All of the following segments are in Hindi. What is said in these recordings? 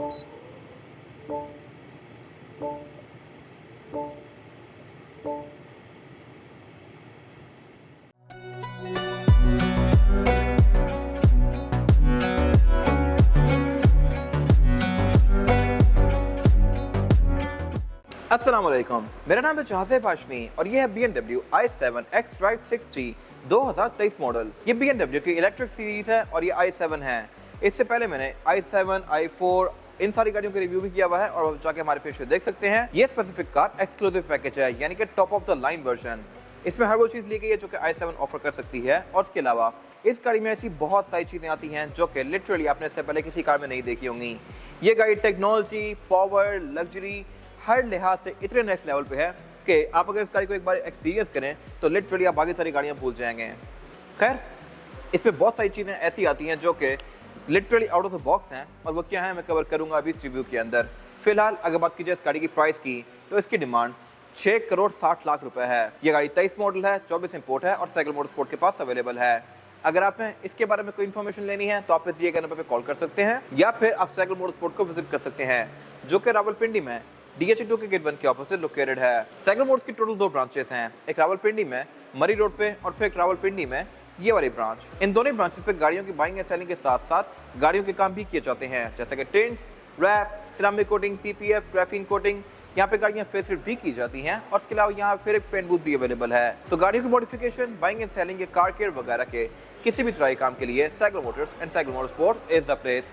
अस्सलाम वालेकुम, मेरा नाम है जहाज़ेब हाशमी और ये है BMW i7 xDrive 6G 2023 model. ये BMW की इलेक्ट्रिक सीरीज है और ये i7 है। इससे पहले मैंने i7, i4 इन सारी गाड़ियों का रिव्यू भी किया हुआ है और जाके हमारे पेज पे देख सकते हैं। ये स्पेसिफिक कार एक्सक्लूसिव पैकेज है, यानी कि top of the line version. इसमें हर वो चीज़ ली गई है जो कि i7 ऑफर कर सकती है और इसके अलावा इस गाड़ी में ऐसी बहुत सारी चीज़ें आती हैं जो कि लिटरली आपने इससे पहले किसी कार में नहीं देखी होंगी। ये गाड़ी टेक्नोलॉजी, पावर, लग्जरी हर लिहाज से इतने नेक्स्ट लेवल पे है कि आप अगर इस गाड़ी को एक बार एक्सपीरियंस करें तो लिटरली आप बाकी सारी गाड़ियां भूल जाएंगे। खैर, इसमें बहुत सारी चीज़ें ऐसी आती हैं जो कि literally out of the box हैं और वो क्या है मैं कवर करूंगा अभी इस रिव्यू के अंदर। फिलहाल अगर बात की जाए इस गाड़ी की प्राइस की तो इसकी डिमांड 6 करोड़ 60 लाख रुपए है। ये गाड़ी 23 मॉडल है, 24 इंपोर्ट है और साइकिल मोटरस्पोर्ट के पास अवेलेबल है। अगर आपने इसके बारे में कोई इन्फॉर्मेशन लेनी है तो आप इस दिए गए नंबर पर कॉल कर सकते हैं या फिर आप साइकिल मोटरस्पोर्ट को विजिट कर सकते हैं जो कि रावलपिंडी में DH2 के गेट 1 के ऑपोजिट लोकेटेड है। साइकिल मोटर्स की टोटल 2 ब्रांचेस हैं, एक रावलपिंडी में मरी रोड पे और फिर एक रावलपिंडी में ये वाली ब्रांच। इन दोनों ब्रांचेस पे गाड़ियों की बाइंग एंड सेलिंग के साथ साथ गाड़ियों के काम भी किए जाते हैं, जैसे कि tints, wrap, ceramic coating, PPF, graphene coating. यहाँ पे गाड़ियाँ फेसलिफ्ट भी की जाती हैं और इसके अलावा यहाँ फिर एक पेंट बूथ भी अवेलेबल है। सो गाड़ियों की मॉडिफिकेशन, बाइंग एंड सेलिंग के कार केयर वगैरह के किसी भी तरह के काम के लिए cycle Motors and cycle motorsports is the place.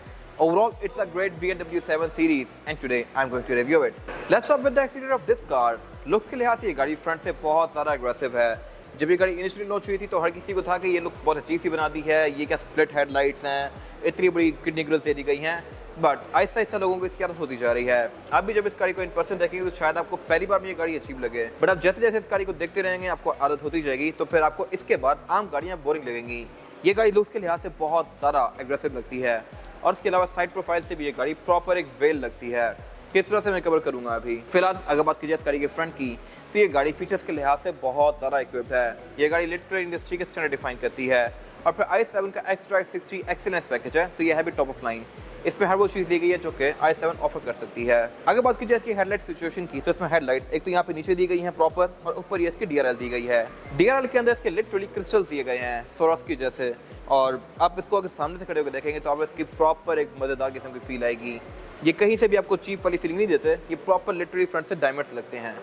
Overall, it's a great BMW 7 Series and today I'm going to review it. Let's start with the exterior of this car. Looks के लिहाज से ये गाड़ी फ्रंट से बहुत ज़्यादा aggressive है। जब ये गाड़ी इनिशियली लॉन्च हुई थी तो हर किसी को था कि ये लुक बहुत अच्छी सी बना दी है, ये क्या स्प्लिट हेडलाइट्स हैं, इतनी बड़ी किडनी ग्रिल्स दे दी गई हैं। बट आहिस्ता आहिस्ता लोगों को इसकी आदत होती जा रही है। आप भी जब इस गाड़ी को इन पर्सन देखेंगे तो शायद आपको पहली बार में ये गाड़ी अजीब लगे, बट आप जैसे जैसे इस गाड़ी को देखते रहेंगे आपको आदत होती जाएगी, तो फिर आपको इसके बाद आम गाड़ियाँ बोरिंग लगेंगी। ये गाड़ी लुक्स के लिहाज से बहुत ज़्यादा एग्रेसिव लगती है और इसके अलावा साइड प्रोफाइल से भी ये गाड़ी प्रॉपर एक वेल लगती है। किस तरह से मैं कवर करूंगा अभी। फिलहाल अगर बात की जाए इस गाड़ी के फ्रंट की तो ये गाड़ी फीचर्स के लिहाज से बहुत ज़्यादा इक्विप्ड है। ये गाड़ी लिटरली इंडस्ट्री के स्टैंडर्ड डिफाइन करती है और फिर i7 का xDrive 6G एक्सीलेंस पैकेज है तो ये है भी टॉप ऑफ लाइन। इसमें हर वो चीज़ दी गई है जो कि i7 ऑफर कर सकती है। अगर बात की जाए इसकी हेडलाइट सिचुएशन की तो इसमें हेडलाइट्स एक तो यहाँ पे नीचे दी गई हैं प्रॉपर और ऊपर ये इसकी DRL दी गई है। DRL के अंदर इसके लिटरली क्रिस्टल्स दिए गए हैं सोरस की जैसे, और आप इसको अगर सामने से खड़े होकर देखेंगे तो आप इसकी प्रॉपर एक मज़ेदार किस्म की फील आएगी। ये कहीं से भी आपको चीप वाली फीलिंग नहीं देते, ये प्रॉपर लिटरली फ्रंट से डायमंड्स लगते हैं।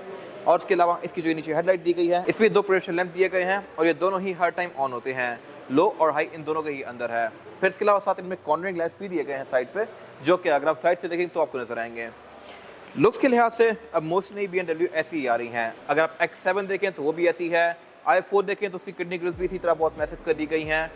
और इसके अलावा इसकी जो नीचे हेडलाइट दी गई है इसमें 2 प्रोजेक्शन लैंप दिए गए हैं और ये दोनों ही हर टाइम ऑन होते हैं, लो और हाई इन दोनों के ही अंदर है। फिर इसके अलावा साथ इनमें कॉर्नरिंग ग्लास भी दिए गए हैं साइड पे, जो कि अगर आप साइड से देखेंगे तो आपको नजर आएंगे। लुक्स के लिहाज से अब मोस्टली BMW ऐसी ही आ रही हैं। अगर आप X7 देखें तो वो भी ऐसी है, i4 देखें तो उसकी किडनी ग्रिल्स भी इसी तरह बहुत मैसिव कर दी गई हैं।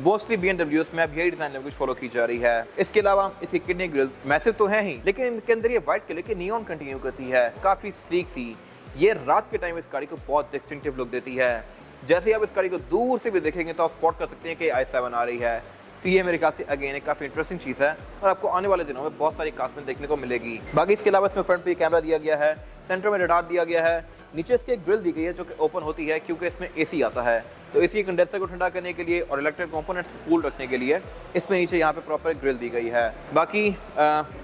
मोस्टली BMWs में अब यही डिजाइन लैंग्वेज फॉलो की जा रही है। इसके अलावा इसकी किडनी ग्रिल्स मैसिव तो है ही, लेकिन इनके अंदर ये व्हाइट कलर की नियॉन कंटिन्यू करती है, काफी स्लीक सी। ये रात के टाइम इस गाड़ी को बहुत डिस्टिंक्टिव लुक देती है। जैसे ही आप इस गाड़ी को दूर से भी देखेंगे तो आप स्पॉट कर सकते हैं कि i7 आ रही है। तो ये मेरे ख्याल से अगेन एक काफ़ी इंटरेस्टिंग चीज़ है और आपको आने वाले दिनों में बहुत सारी कास्टिंग देखने को मिलेगी। बाकी इसके अलावा इसमें फ्रंट पे कैमरा दिया गया है, सेंटर में रडार दिया गया है, नीचे इसके एक ग्रिल दी गई है जो कि ओपन होती है क्योंकि इसमें AC आता है, तो AC कंडेंसर को ठंडा करने के लिए और इलेक्ट्रिक कंपोनेंट्स कूल रखने के लिए इसमें नीचे यहाँ पे प्रॉपर ग्रिल दी गई है। बाकी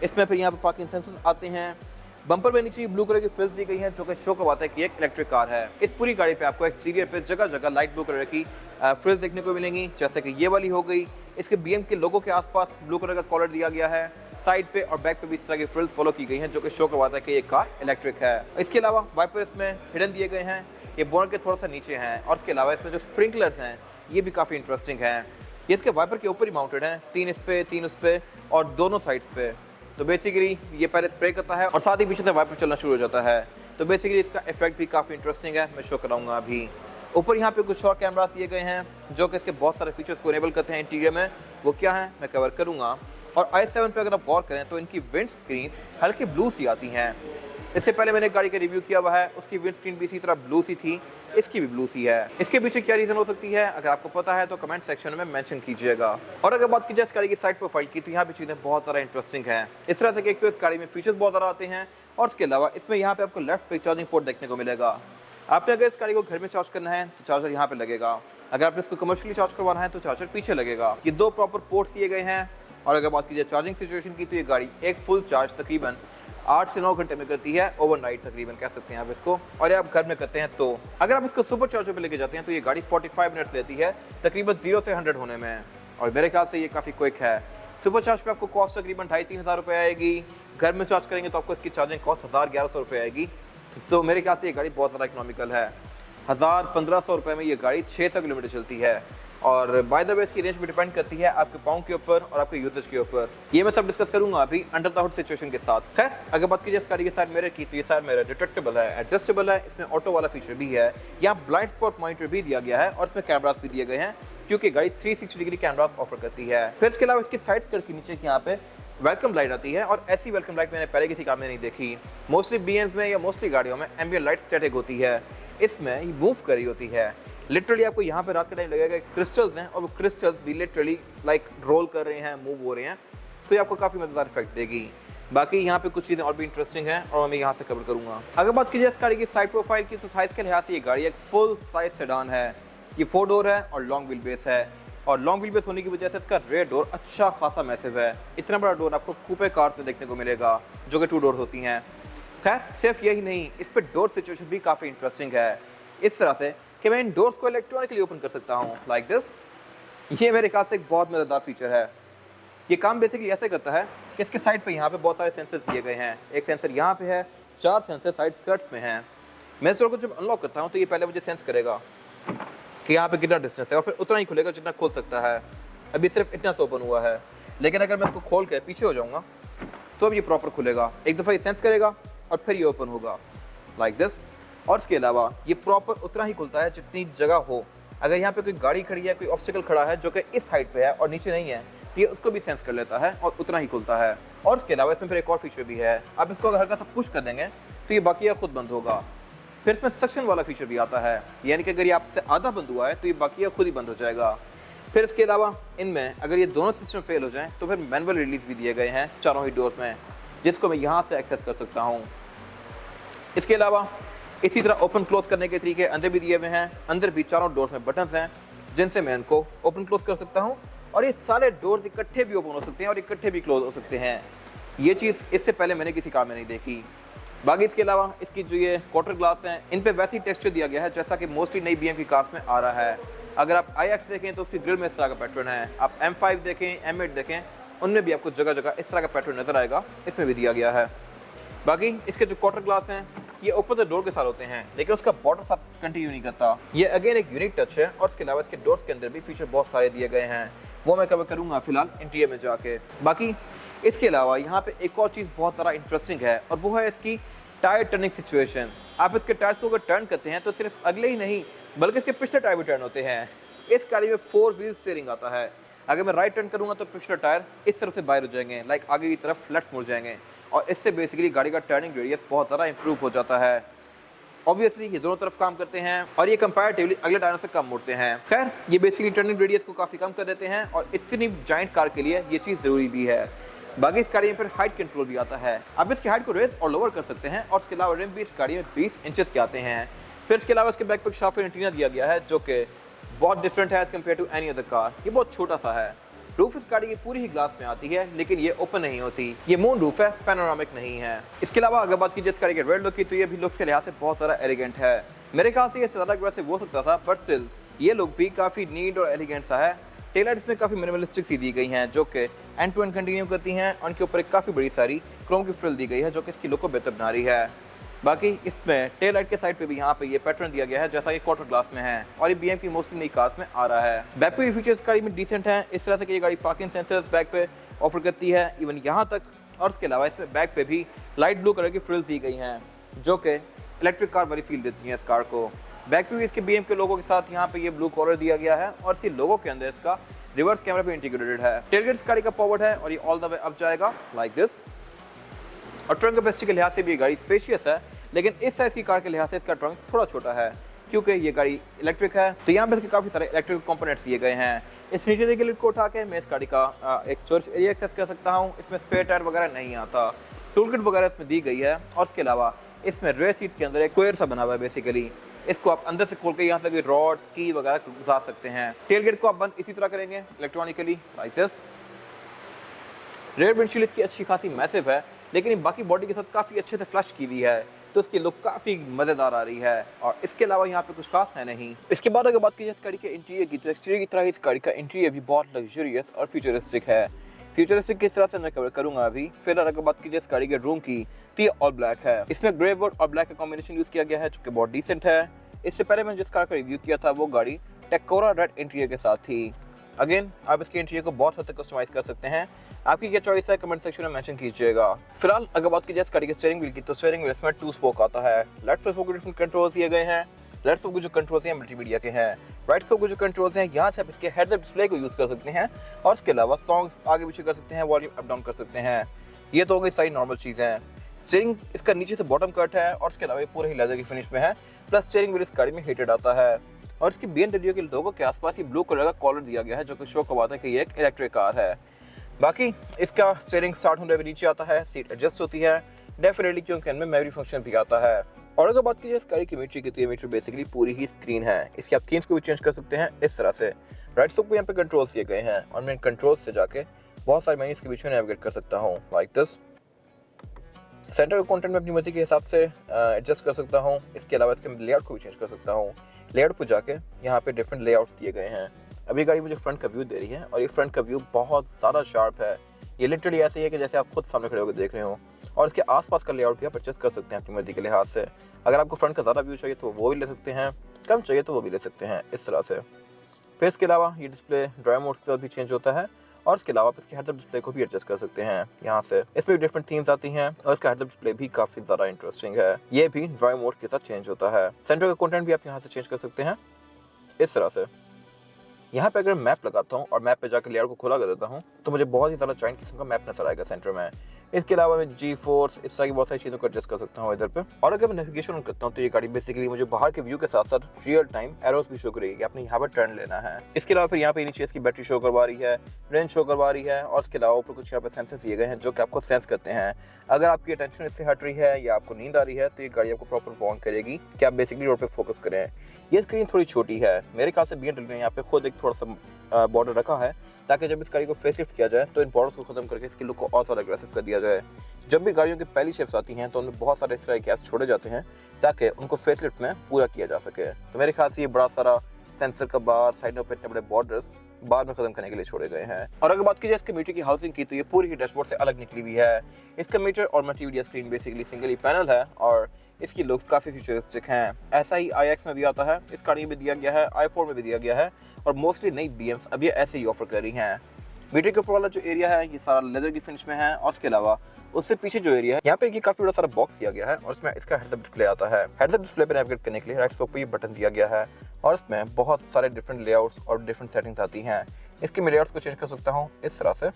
इसमें फिर यहाँ पे पार्किंग सेंसर्स आते हैं। बम्पर पे नीचे ब्लू कलर की फिल्स दी गई हैं जो कि शो करवाता है कि एक इलेक्ट्रिक कार है। इस पूरी गाड़ी पे आपको एक्सटीरियर पे जगह जगह लाइट ब्लू कलर की फ्रिल्स देखने को मिलेंगी, जैसे कि ये वाली हो गई। इसके BM के लोगो के आसपास ब्लू कलर का कॉलर दिया गया है। साइड पे और बैक पे भी इस तरह की फ्रिल्स फॉलो की गई हैं जो कि शो करवाता है कि ये कार इलेक्ट्रिक है। इसके अलावा वाइपर इसमें हिडन दिए गए हैं, ये बोनट के थोड़ा सा नीचे हैं। और इसके अलावा इसमें जो स्प्रिंकलर्स हैं ये भी काफ़ी इंटरेस्टिंग हैं। ये इसके वाइपर के ऊपर ही माउंटेड हैं, 3 इस पे 3 उस पे और दोनों साइड्स पे। तो बेसिकली ये पहले स्प्रे करता है और साथ ही पीछे से वाइपर चलना शुरू हो जाता है। तो बेसिकली इसका इफेक्ट भी काफ़ी इंटरेस्टिंग है, मैं शो कराऊंगा अभी। ऊपर यहाँ पे कुछ और कैमरास दिए गए हैं जो कि इसके बहुत सारे फीचर्स को इनेबल करते हैं इंटीरियर में, वो क्या है मैं कवर करूँगा। और i7 पे अगर आप गौर करें तो इनकी विंड स्क्रीन हल्की ब्लू सी आती हैं। इससे पहले मैंने एक गाड़ी का रिव्यू किया हुआ है, उसकी विंड स्क्रीन भी इसी तरह ब्लू सी थी, इसकी भी ब्लू सी है। इसके पीछे क्या रीजन हो सकती है अगर आपको पता है तो कमेंट सेक्शन में मेंशन कीजिएगा। और अगर बात की जाए इस गाड़ी की साइड प्रोफाइल की तो यहाँ भी चीज़ें बहुत ज़्यादा इंटरेस्टिंग हैं। इस तरह से कि एक तो इस गाड़ी में फीचर्स बहुत ज़्यादा आते हैं और इसके अलावा इसमें यहाँ पे आपको लेफ्ट पे चार्जिंग पोर्ट देखने को मिलेगा। आपने अगर इस गाड़ी को घर में चार्ज करना है तो चार्जर यहाँ पे लगेगा, अगर आपने इसको कमर्शियली चार्ज करवाना है तो चार्जर पीछे लगेगा। ये 2 प्रॉपर पोर्ट्स दिए गए हैं और अगर बात कीजिए चार्जिंग सिचुएशन की तो ये गाड़ी एक फुल चार्ज तकरीबन 8 से 9 घंटे में करती है, ओवरनाइट तकरीबन कह सकते हैं आप इसको। और ये आप घर में करते हैं तो अगर आप इसको सुपर चार्जर पे लेके जाते हैं तो ये गाड़ी 45 मिनट्स लेती है तकरीबन 0 से 100 होने में, और मेरे ख्याल से ये काफ़ी क्विक है। सुपर चार्ज पे आपको कॉस्ट तकरीबन 2,500-3 हज़ार रुपये आएगी। घर में चार्ज करेंगे तो आपको इसकी चार्जिंग कॉस्ट 1,000-1,100 रुपये आएगी। तो मेरे ख्याल से ये गाड़ी बहुत ज़्यादा इकोनॉमिकल है। 1,000-1,500 रुपये में ये गाड़ी 600 किलोमीटर चलती है। और बाय द वे इसकी रेंज भी डिपेंड करती है आपके पाउंड के ऊपर और आपके यूजेज के ऊपर। ये मैं सब डिस्कस करूंगा अभी अंडर द हुड सिचुएशन के साथ। खैर अगर बात कीजिए इस गाड़ी के साइड मिरर की तो ये साइड मिरर डिटेक्टेबल है, एडजस्टेबल है, इसमें ऑटो वाला फीचर भी है। यहाँ ब्लाइंड स्पॉट मॉनिटर भी दिया गया है और इसमें कैमरास भी दिए गए हैं क्योंकि गाड़ी 360 डिग्री कैमरा ऑफर करती है। फिर इसके अलावा इसकी साइड स्कर्ट के नीचे की यहाँ पे वेलकम लाइट आती है, और ऐसी वेलकम लाइट मैंने पहले किसी कार में नहीं देखी। मोस्टली बीएम्स में या मोस्टली गाड़ियों में एम्बिएंट लाइट स्टैटिक होती है, इसमें ये मूव कर रही होती है। लिटरली आपको यहाँ पे रात के टाइम लगेगा क्रिस्टल्स हैं और वो क्रिस्टल्स भी लिटरली लाइक रोल कर रहे हैं, मूव हो रहे हैं, तो ये आपको काफ़ी मज़ेदार इफेक्ट देगी। बाकी यहाँ पे कुछ चीज़ें और भी इंटरेस्टिंग हैं और मैं यहाँ से कवर करूँगा। अगर बात कीजिए इस गाड़ी की साइड प्रोफाइल की तो साइज़ के लिहाज से ये गाड़ी एक फुल साइज सेडान है। ये 4 डोर है और लॉन्ग व्हील बेस है, और लॉन्ग व्हील बेस होने की वजह से इसका रेयर डोर अच्छा खासा मैसिव है। इतना बड़ा डोर आपको कूपे कार से देखने को मिलेगा जो कि 2 डोर होती हैं। खैर सिर्फ यही नहीं, इस पर डोर सिचुएशन भी काफ़ी इंटरेस्टिंग है, इस तरह से कि मैं इन डोर्स को इलेक्ट्रॉनिकली ओपन कर सकता हूँ लाइक दिस। ये मेरे ख्याल से एक बहुत मज़ेदार फीचर है। ये काम बेसिकली ऐसे करता है कि इसके साइड पे यहाँ पे बहुत सारे सेंसर्स दिए गए हैं। एक सेंसर यहाँ पे है, 4 सेंसर साइड स्कर्ट्स में हैं। मैं इस डोर को जब अनलॉक करता हूँ तो ये पहले मुझे सेंस करेगा कि यहाँ पे कितना डिस्टेंस है और फिर उतना ही खुलेगा जितना खोल सकता है। अभी सिर्फ इतना से ओपन हुआ है, लेकिन अगर मैं इसको खोल के पीछे हो जाऊँगा तो अब ये प्रॉपर खुलेगा। एक दफ़ा ये सेंस करेगा और फिर ये ओपन होगा लाइक दिस। और इसके अलावा ये प्रॉपर उतना ही खुलता है जितनी जगह हो। अगर यहाँ पे कोई गाड़ी खड़ी है, कोई ऑब्स्टिकल खड़ा है जो कि इस साइड पे है और नीचे नहीं है, तो ये उसको भी सेंस कर लेता है और उतना ही खुलता है। और इसके अलावा इसमें फिर एक और फीचर भी है, आप इसको अगर हल्का सा पुश कर देंगे तो ये बाकी खुद बंद होगा। फिर इसमें सक्शन वाला फीचर भी आता है, यानी कि अगर ये आपसे आधा बंद हुआ है तो ये बाकी खुद ही बंद हो जाएगा। फिर इसके अलावा इनमें अगर ये दोनों सिस्टम फेल हो जाएँ तो फिर मैनुअल रिलीज भी दिए गए हैं चारों ही डोर्स में, जिसको मैं यहाँ से एक्सेस कर सकता हूँ। इसके अलावा इसी तरह ओपन क्लोज करने के तरीके अंदर भी दिए हुए हैं। अंदर भी चारों डोर्स में बटन्स हैं जिनसे मैं इनको ओपन क्लोज कर सकता हूं, और ये सारे डोर्स इकट्ठे भी ओपन हो सकते हैं और इकट्ठे भी क्लोज हो सकते हैं। ये चीज़ इससे पहले मैंने किसी कार में नहीं देखी। बाकी इसके अलावा इसकी जो ये क्वार्टर ग्लास हैं इन पे वैसे ही टेक्सचर दिया गया है जैसा कि मोस्टली नई बीएम की कार्स में आ रहा है। अगर आप iX देखें तो उसकी ग्रिल में इस तरह का पैटर्न है, आप M5 देखें, M8 देखें, उनमें भी आपको जगह जगह इस तरह का पैटर्न नज़र आएगा, इसमें भी दिया गया है। बाकी इसके जो क्वार्टर ग्लास हैं ये ओपन द डोर के साथ होते हैं, लेकिन उसका बॉर्डर साथ कंटिन्यू नहीं करता। ये अगेन एक यूनिक टच है, और इसके अलावा इसके डोर्स के अंदर भी फीचर बहुत सारे दिए गए हैं, वो मैं कवर करूंगा फिलहाल इंटीरियर में जाके। बाकी इसके अलावा यहाँ पे एक और चीज़ बहुत ज़्यादा इंटरेस्टिंग है, और वो है इसकी टायर टर्निंग सिचुएशन। आप इसके टायर्स को अगर टर्न करते हैं तो सिर्फ अगले ही नहीं बल्कि इसके पिछले टायर भी टर्न होते हैं। इस गाड़ी में 4 व्हील स्टीयरिंग आता है। अगर मैं राइट टर्न करूँगा तो पिछले टायर इस तरफ से बाहर हो जाएंगे, लाइक आगे की तरफ लेफ्ट मुड़ जाएंगे, और इससे बेसिकली गाड़ी का टर्निंग रेडियस बहुत ज़्यादा इंप्रूव हो जाता है। ऑब्वियसली ये दोनों तरफ काम करते हैं और ये कंपैरेटिवली अगले टायरों से कम मुड़ते हैं। खैर ये बेसिकली टर्निंग रेडियस को काफ़ी कम कर देते हैं, और इतनी जाइंट कार के लिए ये चीज़ ज़रूरी भी है। बाकी इस गाड़ी में फिर हाइट कंट्रोल भी आता है, आप इसकी हाइट को रेस और लोअर कर सकते हैं, और इसके अलावा रिम भी इस गाड़ी में 20 इंचेस के आते हैं। फिर इसके अलावा इसके बैक पे शाफर एंटीना दिया गया है जो कि बहुत डिफरेंट है as compare to any other car. ये बहुत छोटा सा है। रूफ इस गाड़ी की पूरी ही ग्लास में आती है, लेकिन ये ओपन नहीं होती। ये मून रूफ है, पैनोरामिक नहीं है। इसके अलावा अगर बात कीजिए इस गाड़ी के रेयर लुक की तो ये भी लुक्स के लिहाज से बहुत ज़्यादा एलिगेंट है। मेरे ख्याल से ये ज़्यादा अग्रेसिव हो सकता था, बट स्टिल ये लुक भी काफ़ी नीट और एलिगेंट सा है। टेलर इसमें काफ़ी मिनिमलिस्टिक सी दी गई हैं जो कि एंड टू एंड कंटिन्यू करती हैं, और उनके ऊपर एक काफ़ी बड़ी सारी क्रोम की फ्रिल दी गई है जो कि इसकी लुक को बेहतर बना रही है। बाकी इसमें टेल लाइट के साइड पे भी यहाँ पे ये पैटर्न दिया गया है जैसा कि क्वार्टर ग्लास में है, और ये बीएम की मोस्टली नई कार्स में आ रहा है। बैक पे भी फीचर्स गाड़ी में डिसेंट हैं, इस तरह से कि ये गाड़ी पार्किंग सेंसर्स बैक पे ऑफर करती है इवन यहाँ तक, और इसके अलावा इसमें बैक पे भी लाइट ब्लू कलर की फ्रिल्स दी गई हैं जो कि इलेक्ट्रिक कार वाली फील देती हैं इस कार को। बैक पे भी इसके बीएम के लोगों के साथ यहाँ पे ये ब्लू कॉलर दिया गया है, और इसी लोगों के अंदर इसका रिवर्स कैमरा भी इंटीग्रेटेड है। टेलगेट इस गाड़ी का पॉवर्ड है और ये ऑल द वे अप जाएगा लाइक दिस, और ट्रंक कैपेसिटी के लिहाज से भी ये गाड़ी स्पेशियस है, लेकिन इस साइज की कार के लिहाज से इसका ट्रंक थोड़ा छोटा है क्योंकि ये गाड़ी इलेक्ट्रिक है। तो यहाँ पे इसके काफ़ी सारे इलेक्ट्रिक कंपोनेंट्स दिए गए हैं। इस नीचे के लिड को उठा के मैं इस गाड़ी का एक स्टोरेज एरिया एक्सेस कर सकता हूँ। इसमें स्पेयर टायर वगैरह नहीं आता, टूल किट वगैरह इसमें दी गई है, और इसके अलावा इसमें रेयर सीट्स के अंदर एक स्क्वायर सा बना हुआ है। बेसिकली इसको आप अंदर से खोल के यहाँ से रॉड्स की वगैरह गुजार सकते हैं। टेल गेट को आप बंद इसी तरह करेंगे electronically like this, rear windshield इसकी अच्छी खासी मैसिव है, लेकिन ये बाकी बॉडी के साथ काफ़ी अच्छे से फ्लश की हुई है, तो इसकी लुक काफ़ी मज़ेदार आ रही है। और इसके अलावा यहाँ पे कुछ खास है नहीं। इसके बाद अगर बात की जाए इस गाड़ी के इंटीरियर की, तो एक्सटीरियर की तरह इस गाड़ी का इंटीरियर भी बहुत लग्जरियस और फ्यूचरिस्टिक है। फ्यूचरिस्टिक किस तरह से मैं कवर करूंगा अभी। फिर अगर बात की जाए इस गाड़ी के रूम की, तो ये ऑल ब्लैक है। इसमें ग्रे वुड और ब्लैक का कॉम्बिनेशन यूज़ किया गया है, जो कि बहुत डिसेंट है। इससे पहले मैंने जिस कार का रिव्यू किया था वो गाड़ी टेकोरा रेड इंटीरियर के साथ थी। अगेन आप इसके इंटीरियर को बहुत हद तक कस्टमाइज कर सकते हैं। आपकी क्या चॉइस है कमेंट सेक्शन में मेंशन कीजिएगा। फिलहाल अगर बात की जाए इस गाड़ी के स्टीयरिंग व्हील की, तो स्टीयरिंग व्हील इसमें 2 स्पोक आता है। लेफ्ट स्पोक को डिफरेंट कंट्रोल्स दिए गए हैं। लेफ्ट स्पोक के जो कंट्रोल्स हैं मल्टीमीडिया के हैं। राइट स्पोक के जो कंट्रोल्स हैं यहाँ से आप इसके हेड अप डिस्प्ले को यूज कर सकते हैं, और इसके अलावा सॉन्ग्स आगे पीछे कर सकते हैं, वॉल्यूम अप डाउन कर सकते हैं। ये तो हो गई सारी नॉर्मल चीज़ें। स्टीयरिंग इसका नीचे से बॉटम कट है, और इसके अलावा ये पूरे ही लेदर की फिनिश में है। प्लस स्टीयरिंग व्हील इस गाड़ी में हीटेड आता है, और इसकी BMW के लोगों के आसपास ये ब्लू कलर का कॉलर दिया गया है, जो कि शो करवाता है कि ये एक इलेक्ट्रिक कार है। बाकी इसका स्टीयरिंग स्टार्ट होने पर नीचे आता है, सीट एडजस्ट होती है डेफिनेटली, क्योंकि इनमें मेमोरी फंक्शन भी आता है। और अगर बात की जाए इस गाड़ी की मीटर की, तो ये मीटर बेसिकली पूरी ही स्क्रीन है। इसकी आप थीम्स को भी चेंज कर सकते हैं इस तरह से। राइट स्टॉप पे यहाँ पे कंट्रोल्स दिए गए हैं, और मैं इन कंट्रोल्स से जाके बहुत सारे मेन्यूज के बीच में नेविगेट कर सकता हूँ, लाइक दिस। सेंटर का कंटेंट में अपनी मर्जी के हिसाब से एडजस्ट कर सकता हूँ। इसके अलावा इसके लेआउट को भी चेंज कर सकता हूँ। लेआउट पर जाके यहाँ पे डिफरेंट लेआउट्स दिए गए हैं। अभी गाड़ी मुझे फ्रंट का व्यू दे रही है, और ये फ्रंट का व्यू बहुत ज़्यादा शार्प है। ये लिटरली ऐसे ही है कि जैसे आप खुद सामने खड़े होकर देख रहे हो। और इसके आसपास का लेआउट भी आप परचेस कर सकते हैं अपनी मर्जी के लिहाज से। अगर आपको फ्रंट का ज़्यादा व्यू चाहिए तो वो भी ले सकते हैं, कम चाहिए तो वो भी ले सकते हैं इस तरह से। फिर इसके अलावा ये डिस्प्ले ड्राइव मोड से भी चेंज होता है, और इसके अलावा आप इसके हेड अप डिस्प्ले को भी एडजस्ट कर सकते हैं यहाँ से। इसमें भी डिफरेंट थीम्स आती हैं, और इसका हेड अप डिस्प्ले भी काफ़ी ज़्यादा इंटरेस्टिंग है। ये भी ड्राइव मोड के साथ चेंज होता है। सेंटर का कंटेंट भी आप यहाँ से चेंज कर सकते हैं इस तरह से। यहाँ पे अगर मैप लगाता हूँ और मैप पे जाकर लेआउट को खोला कर देता हूँ, तो मुझे बहुत ही ज़्यादा जॉइंट किस्म का मैप नजर आएगा सेंटर में। इसके अलावा मैं G-force इस तरह की बहुत सारी चीज़ों को एडजस्ट कर सकता हूँ इधर पे। और अगर मैं नेविगेशन ऑन करता हूँ, तो ये गाड़ी बेसिकली मुझे बाहर के व्यू के साथ साथ रियल टाइम एरोस भी शो करेगी कि आपने यहाँ पर टर्न लेना है। इसके अलावा फिर यहाँ पे नीचे इसकी बैटरी शो करवा रही है, रेंज शो करवा रही है, और इसके अलावा ऊपर कुछ यहाँ पे सेंसर्स दिए गए हैं जो कि आपको सेंस करते हैं। अगर आपकी अटेंशन इससे हट रही है या आपको नींद आ रही है, तो ये गाड़ी आपको प्रॉपर वार्न करेगी कि आप बेसिकली रोड पे फोकस करें। ये स्क्रीन थोड़ी छोटी है, मेरे ख्याल से BMW ने यहाँ पे खुद एक थोड़ा सा बॉर्डर रखा है, ताकि जब इस गाड़ी को फेसलिफ्ट किया जाए तो इन बॉर्डर्स को खत्म करके इसकी लुक को और ज़्यादा अग्रेसिव कर दिया जाए। जब भी गाड़ियों की पहली शेप्स आती हैं तो उनमें बहुत सारे इस तरह के गैस छोड़े जाते हैं, ताकि उनको फेसलिफ्ट में पूरा किया जा सके। तो मेरे ख्याल से ये बड़ा सारा सेंसर का बार, साइड में इतने बड़े बॉर्डर्स बाद में खत्म करने के लिए छोड़े गए हैं। और अगर बात की जाए इसके मीटर की हाउसिंग की, तो ये पूरी ही डैशबोर्ड से अलग निकली हुई है। इसका मीटर और मल्टीमीडिया स्क्रीन बेसिकली सिंगल ही पैनल है, और इसकी लुक्स काफ़ी फ्यूचरिस्टिक हैं। ऐसा ही iX में भी आता है, इस गाड़ी में भी दिया गया है, i4 में भी दिया गया है, और मोस्टली नई BMs अब ये ऐसे ही ऑफर कर रही हैं। मीटर के ऊपर वाला जो एरिया है ये सारा लेदर की फिनिश में है, और इसके अलावा उससे पीछे जो एरिया है यहाँ पे ये काफ़ी बड़ा सारा बॉक्स दिया गया है, और इसमें इसका हेड अप डिस्प्ले आता है। हेड अप डिस्प्ले पर नेविगेट करने के लिए राइट स्टॉप पे ये बटन दिया गया है, और इसमें बहुत सारे डिफरेंट लेआउट्स और डिफरेंट सेटिंग्स आती हैं। इसके मैं लेआउट्स को चेंज कर सकता हूँ इस तरह से,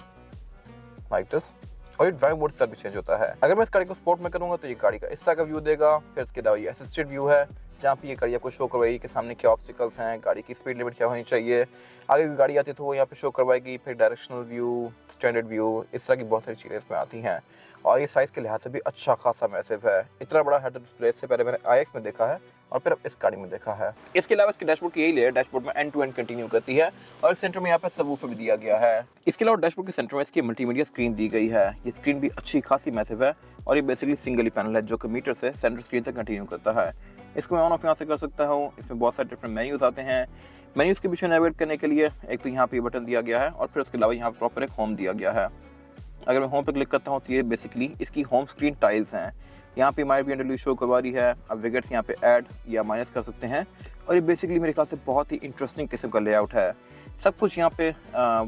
लाइक दिस। और ये ड्राइव मोड से भी चेंज होता है। अगर मैं इस गाड़ी को स्पोर्ट में करूँगा तो ये गाड़ी का इस तरह का व्यू देगा। फिर इसके अलावा ये असिस्टेड व्यू है, जहाँ पे ये गाड़ी आपको शो करवाएगी कि सामने क्या ऑब्स्टिकल्स हैं, गाड़ी की स्पीड लिमिट क्या होनी चाहिए। आगे की गाड़ी आती है तो वो यहाँ पे शो करवाएगी। फिर डायरेक्शनल व्यू, स्टैंडर्ड व्यू, इस तरह की बहुत सारी चीज़ें इसमें आती हैं, और ये साइज़ के लिहाज से भी अच्छा खासा मैसिव है। इतना बड़ा हेड अप डिस्प्ले इससे पहले मैंने iX में देखा है, और फिर अब इस गाड़ी में देखा है। इसके अलावा इसके डैशबोर्ड की यही लेयर डैशबोर्ड में एंड टू एंड कंटिन्यू करती है, और सेंटर में यहाँ पे सबवूफर भी दिया गया है। इसके अलावा डैशबोर्ड के सेंटर में इसकी मल्टीमीडिया स्क्रीन दी गई है। ये स्क्रीन भी अच्छी खासी मैसिव है, और ये बेसिकली सिंगल ही पैनल है जो कि मीटर से सेंटर स्क्रीन तक कंटिन्यू करता है। इसको मैं ऑन ऑफ यहाँ से कर सकता हूँ। इसमें बहुत सारे डिफरेंट मेन्यूज आते हैं। मेन्यूज के पीछे नेविगेट करने के लिए एक तो यहाँ पे बटन दिया गया है, और फिर उसके अलावा यहाँ प्रॉपर एक होम दिया गया है। अगर मैं होम पे क्लिक करता हूँ तो ये बेसिकली इसकी होम स्क्रीन टाइल्स हैं। यहाँ पे माई BMW शो करवा रही है। अब विकेट्स यहाँ पे ऐड या माइनस कर सकते हैं, और ये बेसिकली मेरे ख्याल से बहुत ही इंटरेस्टिंग किस्म का लेआउट है। सब कुछ यहाँ पे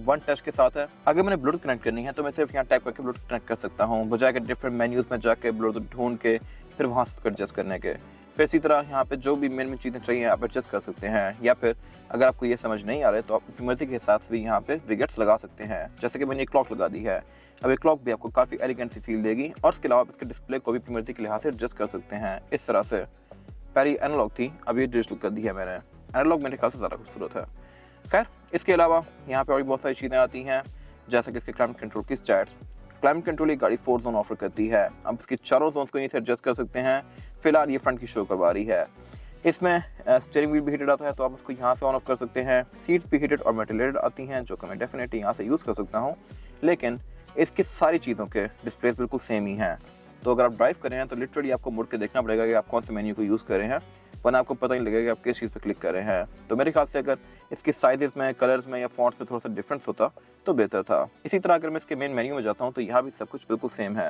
वन टच के साथ है। अगर मैंने ब्लूटूथ कनेक्ट करनी है तो मैं सिर्फ यहाँ टाइप करके ब्लूटूथ कनेक्ट कर सकता हूँ, बजाय के डिफरेंट मेन्यूज में जाके ब्लूटूथ ढूंढ के फिर वहाँ से एडजस्ट करने के। फिर इसी तरह यहाँ पे जो भी मेन चीज़ें चाहिए आप एडजस्ट कर सकते हैं, या फिर अगर आपको ये समझ नहीं आ रहा है तो आप अपनी मर्जी के हिसाब से भी यहाँ पे विकेट्स लगा सकते हैं। जैसे कि मैंने एक क्लॉक लगा दी है, अब ये क्लॉक भी आपको काफ़ी एलिगेंट सी फील देगी, और इसके अलावा आप इसके डिस्प्ले को भी अपनी मर्जी के लिहाज से एडजस्ट कर सकते हैं इस तरह से। पहले एनालॉग थी, अब ये डिजिटल कर दी है मैंने। एनालॉग मेरे ख्याल से ज़्यादा खूबसूरत है। खैर इसके अलावा यहाँ पे और भी बहुत सारी चीज़ें आती हैं, जैसे कि इसके क्लाइमेट कंट्रोल की स्टैट्स। क्लाइमेट कंट्रोल ये गाड़ी 4 जोन ऑफर करती है। अब इसके चारों जोन्स को यहीं से एडजस्ट कर सकते हैं। फिलहाल ये फ्रंट की शो करवा रही है। इसमें स्टीयरिंग व्हील भी हीटेड आता है, तो आप उसको यहाँ से ऑन ऑफ कर सकते हैं। सीट्स भी हीटेड और वेंटिलेटेड आती हैं, जो कि मैं डेफिनेटली यहाँ से यूज़ कर सकता हूँ। लेकिन इसकी सारी चीज़ों के डिस्प्ले बिल्कुल सेम ही हैं। तो अगर आप ड्राइव कर रहे हैं तो लिटरली आपको मुड़ के देखना पड़ेगा कि आप कौन से मेन्यू को यूज़ कर रहे हैं, वरना आपको पता नहीं लगेगा कि आप किस चीज़ पर क्लिक कर रहे हैं। तो मेरे ख्याल से अगर इसके साइजेस में, कलर्स में या फॉन्ट्स में थोड़ा सा डिफरेंस होता तो बेहतर था। इसी तरह अगर मैं इसके मेन मेन्यू में जाता हूँ तो यहाँ भी सब कुछ बिल्कुल सेम है।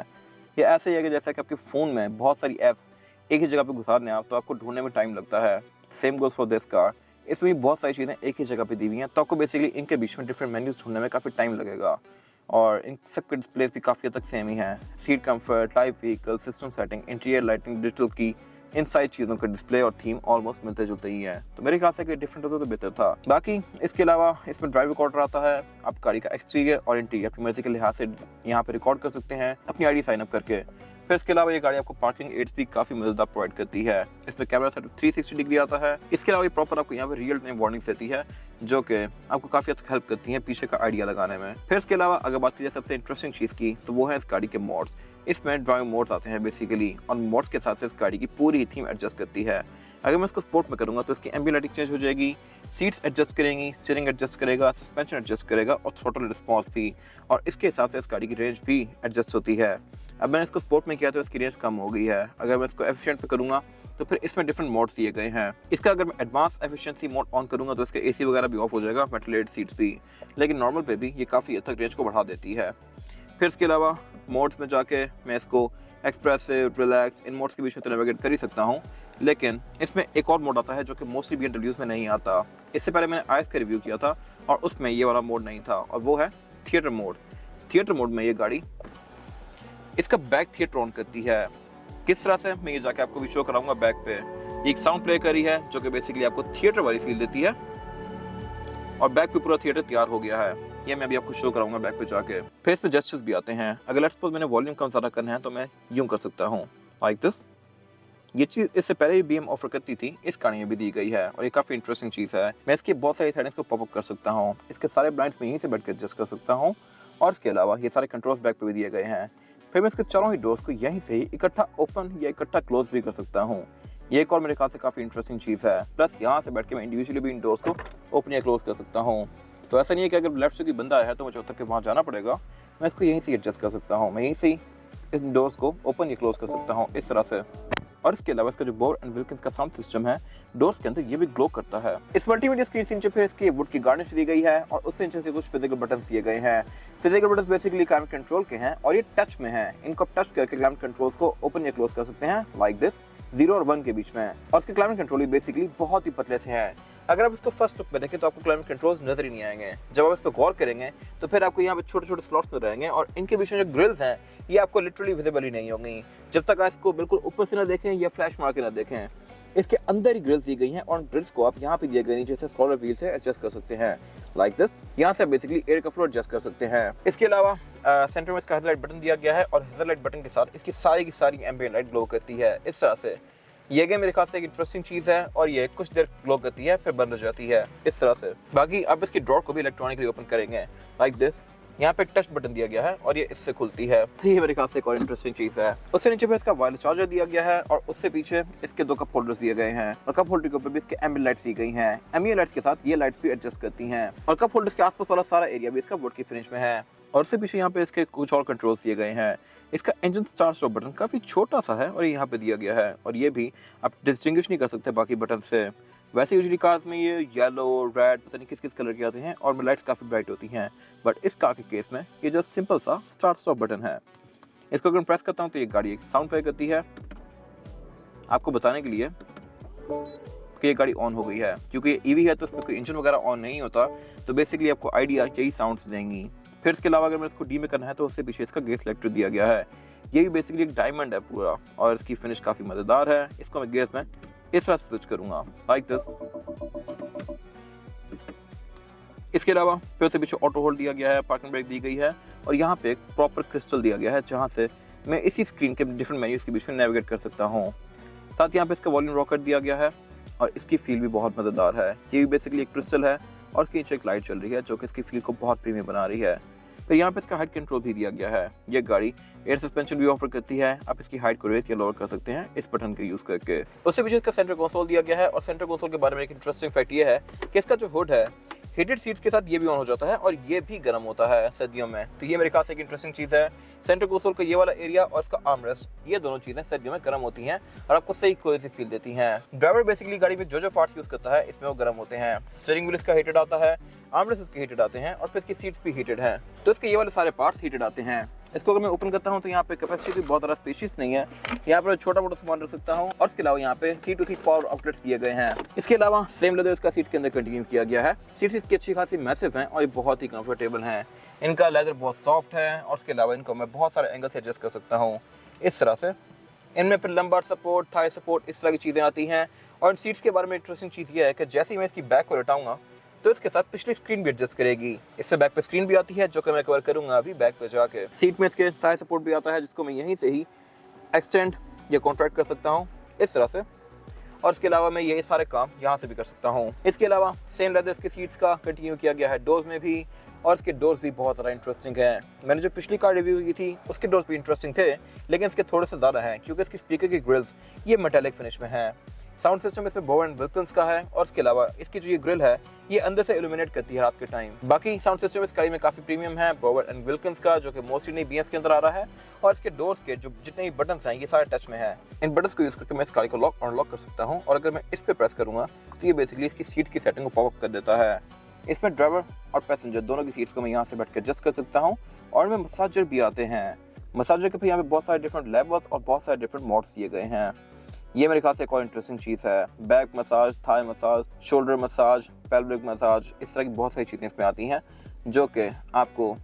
ये ऐसे ही है कि जैसा कि आपके फ़ोन में बहुत सारी ऐप्स एक ही जगह पे घुसाने आप तो आपको ढूंढने में टाइम लगता है। Same goes for this car. इसमें भी बहुत सारी चीज़ें एक ही जगह पे दी हुई हैं, तो आपको बेसिकली इनके बीच में डिफरेंट मेन्यूज ढूंढने में काफ़ी टाइम लगेगा। और इन सब के डिस्प्लेस भी काफ़ी हद तक सेम ही हैं। Seat comfort, live vehicle, system setting, interior lighting, digital की, इन सारी चीज़ों का डिस्प्ले और थीम ऑलमोस्ट मिलते जुलते ही हैं। तो मेरे ख्याल से कि डिफरेंट होता तो बेहतर था। बाकी इसके अलावा इसमें ड्राइव रिकॉर्डर आता है। आप गाड़ी का एक्सटीरियर और इंटीरियर अपनी मर्जी के लिहाज से यहाँ पे रिकॉर्ड कर सकते हैं अपनी आईडी साइन अप करके। फिर इसके अलावा ये गाड़ी आपको पार्किंग एड्स भी काफ़ी मजेदार प्रोवाइड करती है। इसमें कैमरा सेटअप 360 डिग्री आता है। इसके अलावा ये प्रॉपर आपको यहाँ पे रियल टाइम वार्निंग्स देती है, जो कि आपको काफ़ी हद तक हेल्प करती है पीछे का आइडिया लगाने में। फिर इसके अलावा अगर बात की जाए सबसे इंटरेस्टिंग चीज़ की, तो वो है इस गाड़ी के मोड्स। इसमें ड्राइव मोड्स आते हैं बेसिकली, और मोड्स के साथ से इस गाड़ी की पूरी थीम एडजस्ट करती है। अगर मैं इसको स्पोर्ट में करूँगा तो इसकी एम्बियंट लाइटिंग चेंज हो जाएगी, सीट्स एडजस्ट करेंगी, स्टीयरिंग एडजस्ट करेगा, सस्पेंशन एडजस्ट करेगा और थ्रोटल रिस्पॉन्स भी, और इसके हिसाब से इस गाड़ी की रेंज भी एडजस्ट होती है। अब मैंने इसको स्पोर्ट में किया तो इसकी रेंज कम हो गई है। अगर मैं इसको एफिशिएंट पे करूँगा तो फिर इसमें डिफरेंट मोड्स दिए गए हैं। इसका अगर मैं एडवांस एफिशिएंसी मोड ऑन करूँगा तो इसके एसी वगैरह भी ऑफ हो जाएगा, वेंटिलेटेड सीट्स भी, लेकिन नॉर्मल पे भी ये काफ़ी हद तक रेंज को बढ़ा देती है। फिर इसके अलावा मोड्स में जाके मैं इसको एक्सप्रेसिव, रिलैक्स, इन मोड्स के बीच में तो नेविगेट कर ही सकता हूँ, लेकिन इसमें एक और मोड आता है जो कि मोस्टली BMWs में नहीं आता। इससे पहले मैंने आइस का रिव्यू किया था और उसमें ये वाला मोड नहीं था, और वो है थिएटर मोड। थिएटर मोड में ये गाड़ी इसका बैक थिएटर ऑन करती है। किस तरह से, मैं ये जाके आपको भी शो कराऊंगा। बैक पे ये एक साउंड प्ले करी है जो कि बेसिकली आपको थिएटर वाली फील देती है, और बैक पे पूरा थिएटर तैयार हो गया है। ये मैं अभी आपको शो कराऊंगा बैक पे जाके। फिर इसमें जेस्चर्स भी आते हैं। अगर लेट्स सपोज मैंने वॉल्यूम कम ज़्यादा करना है तो मैं यूँ कर सकता हूँ, लाइक दिस। ये चीज़ इससे पहले ही BM ऑफर करती थी, इस गाड़ी में भी दी गई है, और ये काफ़ी इंटरेस्टिंग चीज़ है। मैं इसकी बहुत सारी सेटिंग्स को पॉपअप कर सकता हूँ। इसके सारे ब्लाइंड्स में यहीं से बैठ कर एडजस्ट कर सकता हूँ, और इसके अलावा ये सारे कंट्रोल्स बैक पे भी दिए गए हैं। फिर मैं इसके चारों ही डोर्स को यहीं से ही इकट्ठा ओपन या इकट्ठा क्लोज भी कर सकता हूँ। ये एक और मेरे ख्याल से काफ़ी इंटरेस्टिंग चीज़ है। प्लस यहाँ से बैठ के मैं इंडिविजुअली भी इन डोर्स को ओपन या क्लोज कर सकता हूँ। तो ऐसा नहीं है कि अगर लेफ्ट से कोई बंदा है तो मुझे उतर के वहाँ जाना पड़ेगा, मैं इसको यहीं से एडजस्ट कर सकता हूँ। मैं यहीं से इस डोर्स को ओपन या क्लोज कर सकता हूँ इस तरह से। और इसके अलावा इसका जो बोर एंड विल्किंस का साउंड सिस्टम है डोर्स के अंदर, ये भी ग्लो करता है। इस मल्टीमीडिया स्क्रीन से नीचे फिर इसकी वुड की गार्निश दी गई है, और उससे नीचे कुछ फिजिकल बटन्स दिए गए हैं। Physical buttons basically climate control के हैं, और ये टच में हैं। इनको टच करके क्लाइमेट कंट्रोल्स को ओपन या क्लोज कर सकते हैं, लाइक दिस, 0 और 1 के बीच में। और इसके क्लाइमेट कंट्रोल बेसिकली बहुत ही पतले से हैं। अगर आप इसको फर्स्ट लुक में देखें तो आपको क्लाइमेट कंट्रोल्स नजर ही नहीं आएंगे। जब आप इस पर गौर करेंगे तो फिर आपको यहाँ पे छोटे छोटे स्लॉट्स नजर आएंगे, और इनके बीच में जो ग्रिल्स हैं ये आपको लिटरली विजिबल ही नहीं होंगी जब तक आप इसको बिल्कुल ऊपर से ना देखें या फ्लैश मार के ना देखें। इसके अंदर ही ग्रिल्स दी गई हैं, और ग्रिल्स को आप यहाँ पे दिए गए नीचे से स्क्रॉलर व्हील से एडजस्ट कर सकते हैं, लाइक दिस। यहाँ से बेसिकली एयर का फ्लो एडजस्ट कर सकते हैं। इसके अलावा सेंटर में इसका हेडलाइट बटन दिया गया है, और हेडलाइट बटन के साथ इसकी सारी की सारी एम्बिएंट लाइट ग्लो करती है इस तरह से। ये गेम मेरे ख्याल से एक इंटरेस्टिंग चीज़ है, और ये कुछ देर ग्लो करती है फिर बंद हो जाती है इस तरह से। बाकी अब इसकी ड्रॉर को भी इलेक्ट्रॉनिकली ओपन करेंगे, लाइक दिस। यहाँ पे एक टच बटन दिया गया है और ये इससे खुलती है। तो ये मेरे ख्याल से एक और इंटरेस्टिंग चीज़ है। उससे नीचे पे इसका वायरलेस चार्जर दिया गया है, और उससे पीछे इसके 2 कप होल्डर्स दिए गए हैं, और कप होल्डर के ऊपर भी इसके एम्बिएंट लाइट्स दी गई हैं। एम्बिएंट लाइट्स के साथ ये लाइट्स भी एडजस्ट करती हैं, और कप होल्डर्स के आसपास वाला सारा एरिया भी इसका वुड की फिनिश में है। और उससे पीछे यहाँ पे इसके कुछ और कंट्रोल्स दिए गए हैं। इसका इंजन स्टार्ट स्टॉप बटन काफ़ी छोटा सा है, और ये यहाँ पे दिया गया है, और ये भी आप डिस्टिंग्विश नहीं कर सकते बाकी बटन से। वैसे यूजुअली कार्स में ये येलो, रेड, पता नहीं किस किस कलर के आते हैं, और लाइट्स काफ़ी ब्राइट होती हैं, बट इस कार के केस में ये जस्ट सिंपल सा स्टार्ट स्टॉप बटन है। इसको अगर मैं प्रेस करता हूँ तो ये गाड़ी एक साउंड प्ले करती है आपको बताने के लिए कि ये गाड़ी ऑन हो गई है। क्योंकि ये ईवी है तो इसमें कोई इंजन वगैरह ऑन नहीं होता, तो बेसिकली आपको आइडिया यही साउंड्स देंगी। फिर इसके अलावा अगर मैं इसको डी में करना है तो उससे पीछे इसका गेयर सेलेक्टर दिया गया है। ये भी बेसिकली एक डायमंड है पूरा, और इसकी फिनिश काफ़ी मज़ेदार है। इसको मैं गेयर्स में इस तरह से स्विच करूँगा, लाइक दिस। इसके अलावा फिर से पीछे ऑटो होल्ड दिया गया है, पार्किंग ब्रेक दी गई है, और यहाँ पे एक प्रॉपर क्रिस्टल दिया गया है जहाँ से मैं इसी स्क्रीन के डिफरेंट मेन्यूज़ के बीच में नेविगेट कर सकता हूँ। साथ ही यहाँ पे इसका वॉल्यूम रॉकेट दिया गया है, और इसकी फील भी बहुत मज़ेदार है। ये भी बेसिकली एक क्रिस्टल है, और इसके नीचे एक लाइट चल रही है जो कि इसकी फील को बहुत प्रीमियम बना रही है। तो यहाँ पे इसका हाइट कंट्रोल भी दिया गया है। ये गाड़ी एयर सस्पेंशन भी ऑफर करती है, आप इसकी हाइट को रेज या लोअर कर सकते हैं इस बटन के यूज़ करके। उससे पीछे इसका सेंटर कंसोल दिया गया है, और सेंटर कंसोल के बारे में एक इंटरेस्टिंग फैक्ट ये है कि इसका जो हुड है हीटेड सीट्स के साथ ये भी ऑन हो जाता है और ये भी गर्म होता है सर्दियों में। तो ये मेरे ख्याल से एक इंटरेस्टिंग चीज़ है। सेंटर कंसोल का ये वाला एरिया और इसका आर्मरेस्ट, ये दोनों चीज़ें सर्दियों में गर्म होती हैं और आपको सही कोज़ी फील देती हैं। ड्राइवर बेसिकली गाड़ी में जो पार्ट्स यूज़ करता है इसमें वो गर्म होते हैं। स्टीयरिंग व्हील इसका हीटेड आता है, आर्मरेस्ट इसके हीटेड आते हैं और फिर इसकी सीट्स भी हीटेड हैं। तो इसके ये वाले सारे पार्ट्स हीटेड आते हैं। इसको अगर मैं ओपन करता हूँ तो यहाँ पे कैपेसिटी भी बहुत ज़्यादा स्पेशियस नहीं है, यहाँ पर छोटा मोटा सामान रख सकता हूँ और इसके अलावा यहाँ पे सी टू सी पावर आउटलेट्स दिए गए हैं। इसके अलावा सेम लेदर इसका सीट के अंदर कंटिन्यू किया गया है। सीट्स इसकी अच्छी खासी मैसिव हैं और ये बहुत ही कंफर्टेबल हैं। इनका लेदर बहुत सॉफ्ट है और इसके अलावा इनको मैं बहुत सारे एंगल से एडजस्ट कर सकता हूँ इस तरह से। इनमें फिर लंबार सपोर्ट, थाई सपोर्ट, इस तरह की चीज़ें आती हैं। और सीट्स के बारे में इंटरेस्टिंग चीज़ ये है कि जैसे ही मैं इसकी बैक को लटाऊंगा तो इसके साथ पिछली स्क्रीन भी एडजस्ट करेगी। इससे बैक पे स्क्रीन भी आती है जो कि मैं कवर करूंगा अभी बैक पे जाके। सीट में इसके थाई सपोर्ट भी आता है जिसको मैं यहीं से ही एक्सटेंड या कॉन्ट्रैक्ट कर सकता हूँ इस तरह से। और इसके अलावा मैं ये सारे काम यहाँ से भी कर सकता हूँ। इसके अलावा सेम लेदर इसके सीट्स का कंटिन्यू किया गया है डोर्स में भी, और इसके डोर्स भी बहुत ज़्यादा इंटरेस्टिंग है। मैंने जो पिछली कार रिव्यू की थी उसके डोर्स भी इंटरेस्टिंग थे, लेकिन इसके थोड़े से ज़्यादा हैं क्योंकि इसकी स्पीकर की ग्रिल्स ये मेटालिक फिनिश में है। साउंड सिस्टम इसमें बोवेन एंड विल्किंस का है और इसके अलावा इसकी जो ये ग्रिल है ये अंदर से इल्यूमिनेट करती है रात के टाइम। बाकी साउंड सिस्टम इस गाड़ी में काफ़ी प्रीमियम है बोवेन एंड विल्किंस का, जो कि मोस्टली नहीं BS के अंदर आ रहा है। और इसके डोर्स के जो जितने भी बटन्स हैं ये सारे टच में है। इन बटन्स को यूज़ करके मैं इस गाड़ी को लॉक और अनलॉक कर सकता हूँ और अगर मैं इस पर प्रेस करूँगा तो ये बेसिकली इसकी सीट की सेटिंग को पॉपअप कर देता है। इसमें ड्राइवर और पैसेंजर दोनों की सीट्स को मैं यहाँ से बैठ कर एडजस्ट कर सकता हूँ। और में मसाजर भी आते हैं। मसाजर के भी यहाँ पे बहुत सारे डिफरेंट लेवल्स और बहुत सारे डिफरेंट मोड्स दिए गए हैं। ये मेरे ख्याल से एक और इंटरेस्टिंग चीज़ है। Back massage, Thai massage, shoulder massage, pelvic massage, इस तरह की बहुत सारी चीज़ें इसमें आती हैं जो कि आपको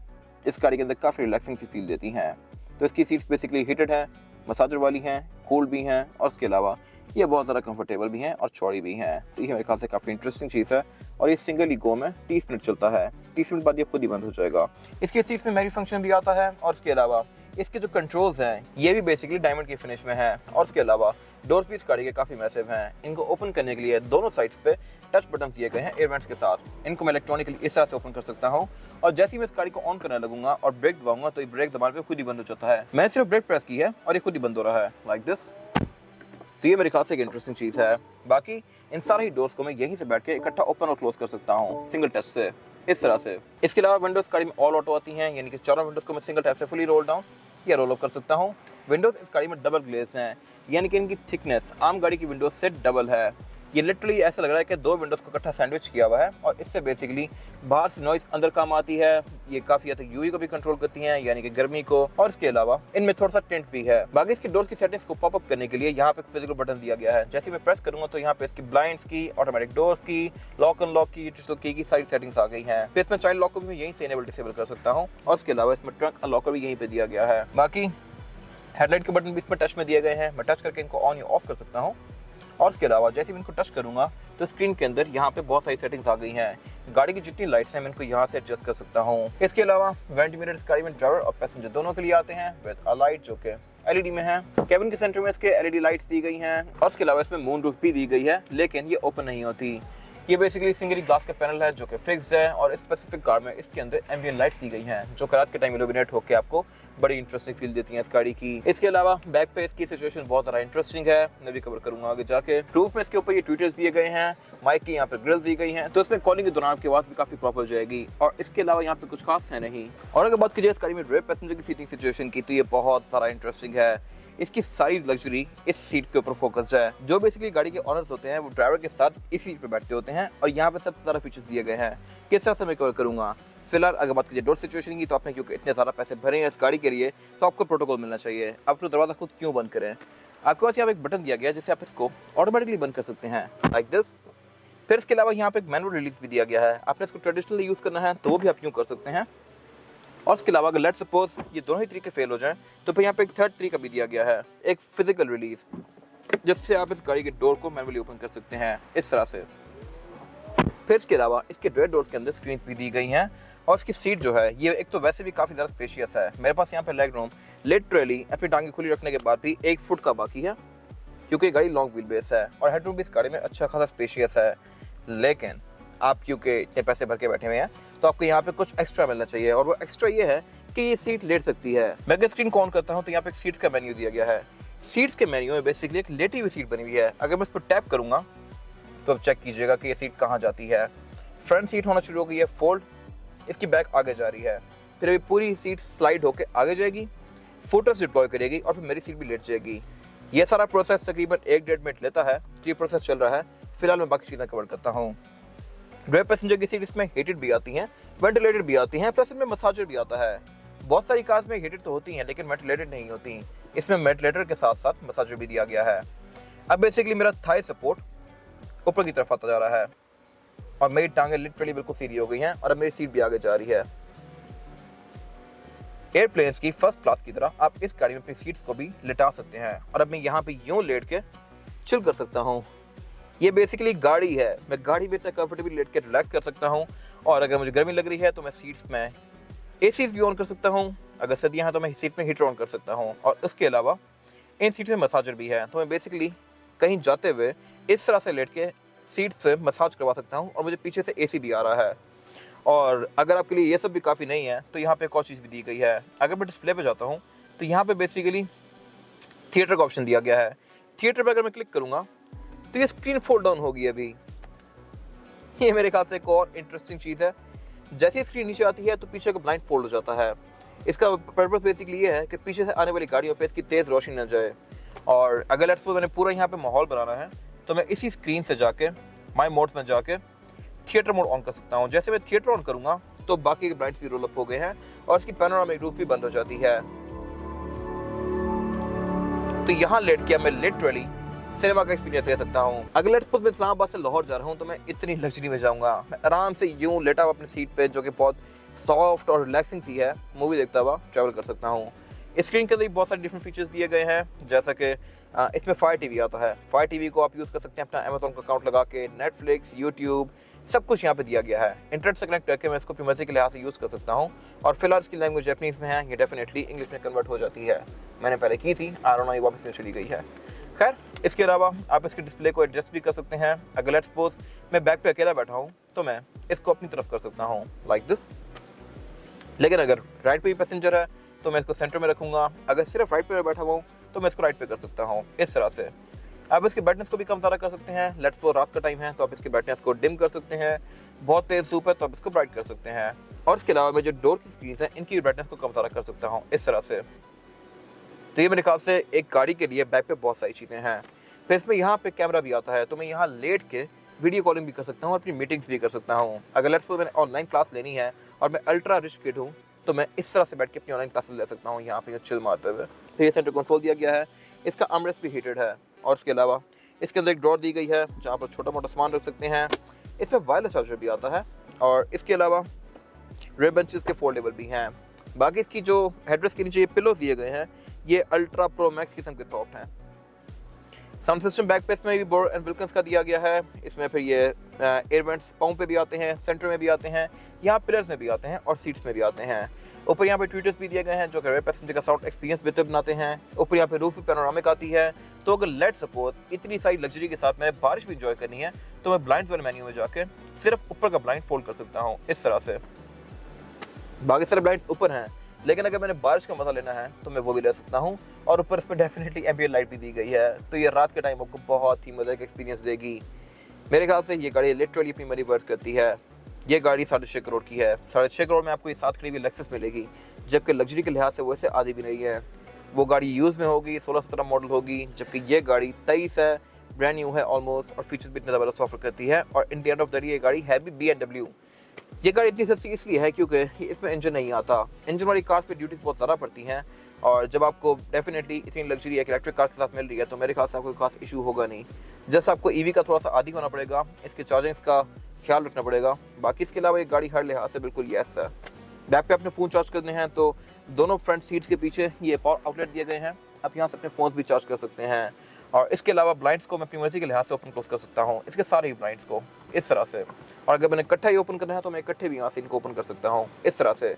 इस गाड़ी के अंदर काफ़ी रिलैक्सिंग सी फील देती हैं। तो इसकी सीट्स बेसिकली हीटेड हैं, मसाजर वाली हैं, कूल्ड भी हैं और उसके अलावा ये बहुत ज़्यादा कंफर्टेबल भी हैं और चौड़ी भी हैं। तो ये मेरे ख्याल से काफ़ी इंटरेस्टिंग चीज़ है और ये सिंगल ही गो में 30 मिनट चलता है। 30 मिनट बाद ये खुद ही बंद हो जाएगा। इसकी सीट्स में मेरी फंक्शन भी आता है और उसके अलावा इसके जो कंट्रोल्स हैं ये भी बेसिकली डायमंड की फिनिश में है। और उसके अलावा डोर्स भी इस गाड़ी के काफ़ी मैसिव हैं। इनको ओपन करने के लिए दोनों साइड्स पे टच बटन दिए गए हैं एयर वेंट्स के साथ। इनको मैं इलेक्ट्रॉनिकली इस तरह से ओपन कर सकता हूँ और जैसे ही मैं इस गाड़ी को ऑन करने लगूंगा और ब्रेक दबाऊंगा तो ये ब्रेक दबाने पे खुद ही बंद हो जाता है। मैंने सिर्फ ब्रेक प्रेस की है और ये खुद ही बंद हो रहा है लाइक दिस। तो ये मेरे ख्याल से एक इंटरेस्टिंग चीज़ है। बाकी इन सारे ही डोर्स को मैं यहीं से बैठ के इकट्ठा ओपन और क्लोज कर सकता हूँ सिंगल टच से इस तरह से। इसके अलावा विंडोज गाड़ी में ऑल ऑटो आती हैं, यानी कि चारों विंडोज को मैं सिंगल टैप से फुली रोल डाउन या रोल अप कर सकता हूँ। विंडोज इस गाड़ी में डबल ग्लेज हैं, यानी कि इनकी थिकनेस आम गाड़ी की विंडोज से डबल है। ये लिटरली ऐसा लग रहा है कि दो विंडोज को इकट्ठा सैंडविच किया हुआ है और इससे बेसिकली बाहर से नॉइज अंदर काम आती है। ये काफ़ी हद तक यूवी को भी कंट्रोल करती हैं, यानी कि गर्मी को। और इसके अलावा इनमें थोड़ा सा टेंट भी है। बाकी इसकी डोर की सेटिंग्स को पॉपअप करने के लिए यहाँ पे फिजिकल बटन दिया गया है। जैसे मैं प्रेस करूंगा तो यहाँ पे इसकी ब्लाइंड्स की, ऑटोमेटिक डोर्स की, लॉक अनलॉक की, डिजिटल की सारी सेटिंग्स आ गई हैं। फिर इसमें चाइल्ड लॉक को भी मैं यहीं से इनेबल डिसेबल कर सकता हूँ और इसके अलावा इसमें ट्रंक अनलॉकर भी यहीं पे दिया गया है। बाकी हेडलाइट के बटन भी इसमें टच में दिए गए हैं। मैं टच करके इनको ऑन या ऑफ कर सकता हूँ। और इसके अलावा जैसे मैं इनको टच करूंगा तो स्क्रीन के अंदर यहाँ पे बहुत सारी सेटिंग्स आ गई हैं। गाड़ी की जितनी लाइट्स हैं मैं इनको यहाँ से एडजस्ट कर सकता हूँ। इसके अलावा वेंट मिरर इस गाड़ी में ड्राइवर और पैसेंजर दोनों के लिए आते हैं विद अ लाइट जो कि LED में है। केबिन के सेंटर में इसके LED लाइट्स दी गई हैं और इसके अलावा इसमें मून रूफ भी दी गई है, लेकिन ये ओपन नहीं होती। ये बेसिकली सिंगल ग्लास का पैनल है जो कि फिक्स्ड है और इस स्पेसिफिक कार में इसके अंदर एम्बिएंट लाइट्स दी गई हैं जो कि रात के टाइम इल्यूमिनेट होकर आपको बड़ी इंटरेस्टिंग फील देती हैं इस गाड़ी की। इसके अलावा बैक पे इसकी सिचुएशन बहुत ज़्यादा इंटरेस्टिंग है, मैं भी कवर करूंगा आगे जाके। रूफ में इसके ऊपर ये ट्विटर्स दिए गए हैं, माइक की यहाँ पे ग्रिल्स दी गई हैं, तो इसमें कॉलिंग के दौरान आपकी आवाज़ भी काफ़ी प्रॉपर हो जाएगी। और इसके अलावा यहाँ पे कुछ खास है नहीं। और अगर बात कीजिए इस गाड़ी में रेयर पैसेंजर की सीटिंग सिचुएशन की तो ये बहुत ज़्यादा इंटरेस्टिंग है। इसकी सारी लग्जरी इस सीट के ऊपर फोकस्ड है। जो बेसिकली गाड़ी के ऑनर्स होते हैं वो ड्राइवर के साथ इस सीट पे बैठते होते हैं और यहाँ पे सबसे ज़्यादा फीचर्स दिए गए हैं। किस तरह से मैं कवर करूँगा। फिलहाल अगर बात कीजिए डोर सिचुएशन की तो आपने क्योंकि इतने ज़्यादा पैसे भरे हैं इस गाड़ी के लिए तो आपको प्रोटोकॉल मिलना चाहिए। आप तो दरवाज़ा खुद क्यों बंद करें। आपके पास यहाँ पे एक बटन दिया गया है जिससे आप इसको ऑटोमेटिकली बंद कर सकते हैं लाइक दिस। फिर इसके अलावा यहाँ पे एक मैनुअल रिलीज भी दिया गया है। आपने इसको ट्रेडिशनली यूज़ करना है तो वो भी आप यूँ कर सकते हैं। और इसके अलावा अगर लेट सपोज ये दोनों ही तरीके फेल हो जाएं तो फिर यहाँ पे एक थर्ड तरीका भी दिया गया है, एक फिजिकल रिलीज, जिससे आप इस गाड़ी के डोर को मैनुअली ओपन कर सकते हैं इस तरह से। फिर इसके अलावा इसके रेयर डोर्स के अंदर स्क्रीन्स भी दी गई हैं और इसकी सीट जो है ये एक तो वैसे भी काफ़ी ज़्यादा स्पेशियस है। मेरे पास यहाँ पे लेग रूम लिटरली अपनी टांगे खुली रखने के बाद भी 1 फुट का बाकी है क्योंकि गाड़ी लॉन्ग व्हील बेस है और हेडरूम भी इस गाड़ी में अच्छा खासा स्पेशियस है। लेकिन आप क्योंकि इतने पैसे भर के बैठे हुए हैं तो आपको यहाँ पे कुछ एक्स्ट्रा मिलना चाहिए और वो एक्स्ट्रा ये है कि ये सीट लेट सकती है। मैं अगर स्क्रीन को ऑन करता हूँ तो यहाँ पे सीट्स का मेन्यू दिया गया है। सीट्स के मेन्यू में बेसिकली एक लेटी हुई सीट बनी हुई है। अगर मैं इस पर टैप करूँगा तो अब चेक कीजिएगा कि ये सीट कहाँ जाती है। फ्रंट सीट होना शुरू हो गई है फोल्ड, इसकी बैक आगे जा रही है, फिर अभी पूरी सीट स्लाइड होकर आगे जाएगी, फुटरेस्ट डिप्लॉय करेगी और फिर मेरी सीट भी लेट जाएगी। ये सारा प्रोसेस तकरीबन 1-1.5 मिनट लेता है। ये प्रोसेस चल रहा है, फिलहाल मैं बाकी चीज़ें कवर करता हूँ। ड्राइवर पैसेंजर की सीट इसमें हीटेड भी आती हैं, वेंटिलेटेड भी आती हैं, प्लस इनमें मसाजर भी आता है। बहुत सारी कार्स में हीटेड तो होती हैं लेकिन वेंटिलेटेड नहीं होती, इसमें वेंटिलेटर के साथ साथ मसाजर भी दिया गया है। अब बेसिकली मेरा थाई सपोर्ट ऊपर की तरफ आता जा रहा है और मेरी टांगें लिटरली बिल्कुल सीधी हो गई हैं और अब मेरी सीट भी आगे जा रही है। एयरप्लेन्स की फर्स्ट क्लास की तरह आप इस गाड़ी में अपनी सीट्स को भी लिटा सकते हैं और अब मैं यहाँ पे यूं लेट के चिल कर सकता हूँ। ये बेसिकली गाड़ी है, मैं गाड़ी में इतना कंफर्टेबली लेट के रिलैक्स कर सकता हूँ और अगर मुझे गर्मी लग रही है तो मैं सीट्स में एसीज भी ऑन कर सकता हूँ, अगर सर्दियाँ हैं तो मैं सीट में हीटर ऑन कर सकता हूँ और उसके अलावा इन सीट में मसाजर भी है। तो मैं बेसिकली कहीं जाते हुए इस तरह से लेट के सीट से मसाज करवा सकता हूँ और मुझे पीछे से एसी भी आ रहा है। और अगर आपके लिए ये सब भी काफ़ी नहीं है तो यहाँ पे एक और चीज़ भी दी गई है। अगर मैं डिस्प्ले पे जाता हूँ तो यहाँ पे बेसिकली थिएटर का ऑप्शन दिया गया है। थिएटर पे अगर मैं क्लिक करूँगा तो ये स्क्रीन फोल्ड डाउन होगी। अभी ये मेरे ख्याल से एक और इंटरेस्टिंग चीज़ है। जैसे ही स्क्रीन नीचे आती है तो पीछे का ब्लाइंड फोल्ड हो जाता है। इसका पर्पस बेसिकली ये है कि पीछे से आने वाली गाड़ियों पे इसकी तेज़ रोशनी न जाए। और अगर लेट्स सपोज मैंने पूरा यहाँ पे माहौल बनाना है तो मैं इसी स्क्रीन से जाके माई मोड्स में जाके थिएटर मोड ऑन कर सकता हूँ। जैसे मैं थिएटर ऑन करूँगा तो बाकी के ब्लाइंड्स भी रोल अप हो गए हैं और इसकी पैनोरामिक रूफ भी बंद हो जाती है। तो यहाँ लेट के मैं लिटरली सिनेमा का एक्सपीरियंस ले सकता हूँ। अगर लेट्स सपोज मैं इस्लामाबाद से लाहौर जा रहा हूँ तो मैं इतनी लग्जरी में जाऊँगा, मैं आराम से यूँ लेटा हुआ अपनी सीट पे जो कि बहुत सॉफ्ट और रिलैक्सिंग सी है, मूवी देखता हुआ ट्रैवल कर सकता हूँ। स्क्रीन के अंदर बहुत सारे डिफरेंट फीचर्स दिए गए हैं, जैसा कि इसमें फायर टीवी आता है। फायर टीवी को आप यूज़ कर सकते हैं अपना अमेजोन का अकाउंट लगा के, नेटफ्लिक्स, यूट्यूब सब कुछ यहाँ पे दिया गया है। इंटरनेट से कनेक्ट करके मैं इसको अपनी मर्जी के लिहाज से यूज़ कर सकता हूँ। और फिलहाल इसकी लैंग्वेज जैपनीज़ में है, ये डेफिनेटली इंग्लिश में कन्वर्ट हो जाती है। मैंने पहले की थी, आई डोंट नो ये वापस नहीं चली गई है। खैर, इसके अलावा आप इसके डिस्प्ले को एडजस्ट भी कर सकते हैं। अगर लेट्स सपोज मैं बैक पे अकेला बैठा हूँ तो मैं इसको अपनी तरफ कर सकता हूँ लाइक दिस। लेकिन अगर राइट पे भी पैसेंजर है तो मैं इसको सेंटर में रखूँगा। अगर सिर्फ राइट पे बैठा हुआ हूँ तो मैं इसको राइट पे कर सकता हूँ इस तरह से। आप इसकी ब्राइटनेस को भी कम ज़्यादा कर सकते हैं। लेट्स सपोज रात का टाइम है तो आप इसकी ब्राइटनेस को डिम कर सकते हैं। बहुत तेज़ धूप है तो आप इसको ब्राइट कर सकते हैं। और इसके अलावा मैं जो डोर की स्क्रीन है इनकी ब्राइटनेस को कम ज़्यादा कर सकता हूँ इस तरह से। तो ये मेरे ख्याल से एक गाड़ी के लिए बैक पे बहुत सारी चीज़ें हैं। फिर इसमें यहाँ पे कैमरा भी आता है तो मैं यहाँ लेट के वीडियो कॉलिंग भी कर सकता हूँ, अपनी मीटिंग्स भी कर सकता हूँ। अगर लेट्स सपोज मैंने ऑनलाइन क्लास लेनी है और मैं अल्ट्रा रिच किड हूँ तो मैं इस तरह से बैठ के अपनी ऑनलाइन क्लासेस ले सकता हूँ यहाँ पे चिल मारते हुए। फिर ये सेंटर कंसोल दिया गया है, इसका आर्मरेस्ट भी हीटेड है। और इसके अलावा इसके अंदर एक ड्रॉर दी गई है जहाँ पर छोटा मोटा सामान रख सकते हैं। इसमें वायरलेस चार्जर भी आता है और इसके अलावा रेयर बेंचेस के फोल्डेबल भी हैं। बाकी इसकी जो हेडरेस्ट के नीचे ये पिलोज दिए गए हैं ये अल्ट्रा प्रो मैक्स किस्म के सॉफ्ट हैं। साउंड सिस्टम बैक पे इसमें भी बोर एंड विल्किंस का दिया गया है। इसमें फिर ये एयर वेंट्स पाँव पे भी आते हैं, सेंटर में भी आते हैं, यहाँ पिलर्स में भी आते हैं और सीट्स में भी आते हैं। ऊपर यहाँ पे ट्विटर्स भी दिए गए हैं जो कि रेयर पैसेंजर का साउंड एक्सपीरियंस बेहतर बनाते हैं। ऊपर यहाँ पे रूफ भी पैनोरामिक आती है। तो अगर लेट सपोज इतनी सारी लग्जरी के साथ मैं बारिश भी इंजॉय करनी है तो मैं ब्लाइंड्स वाले मेन्यू में जाकर सिर्फ ऊपर का ब्लाइंड फोल्ड कर सकता हूँ इस तरह से। बाकी सारे ब्लाइंड्स ऊपर हैं लेकिन अगर मैंने बारिश का मजा लेना है तो मैं वो भी ले सकता हूँ। और ऊपर इसमें डेफिनेटली एम्बिएंट लाइट भी दी गई है तो ये रात के टाइम आपको बहुत ही मजे का एक्सपीरियंस देगी। मेरे ख्याल से ये गाड़ी लिटरली अपनी मनी वर्थ करती है। ये गाड़ी 6.5 करोड़ की है। 6.5 करोड़ में आपको ये 7 खड़ी हुई लेक्सस मिलेगी, जबकि लग्जरी के लिहाज से वो इससे आधी भी नहीं है। वो गाड़ी यूज़ में होगी, 16-17 मॉडल होगी, जबकि ये गाड़ी 23 है, ब्रांड न्यू है ऑलमोस्ट और फीचर्स भी इतने ज़बरदस्त ऑफर करती है। और in the end of the day ये गाड़ी है भी BMW। ये गाड़ी इतनी सस्ती इसलिए है क्योंकि इसमें इंजन नहीं आता। इंजन वाली कार्स पे ड्यूटीज बहुत ज़्यादा पड़ती हैं और जब आपको डेफिनेटली इतनी लग्जरी एक इलेक्ट्रिक कार के साथ मिल रही है तो मेरे ख्याल से आपको खास इशू होगा नहीं। जैसे आपको EV का थोड़ा सा आदी होना पड़ेगा, इसके चार्जिंग्स का ख्याल रखना पड़ेगा। बाकी इसके अलावा ये गाड़ी हर लिहाज से बिल्कुल यस है। बैक पे अपने फ़ोन चार्ज करने हैं तो दोनों फ्रंट सीट्स के पीछे ये पावर आउटलेट दिए गए हैं, आप यहाँ से अपने फ़ोन भी चार्ज कर सकते हैं। और इसके अलावा ब्लाइंड्स को मैं अपनी मर्जी के लिहाज से ओपन क्लोज कर सकता हूँ, इसके सारे ही ब्लाइंड्स को इस तरह से। और अगर मैंने इकट्ठा ही ओपन करना है तो मैं इकट्ठे भी यहाँ से इनको ओपन कर सकता हूँ इस तरह से।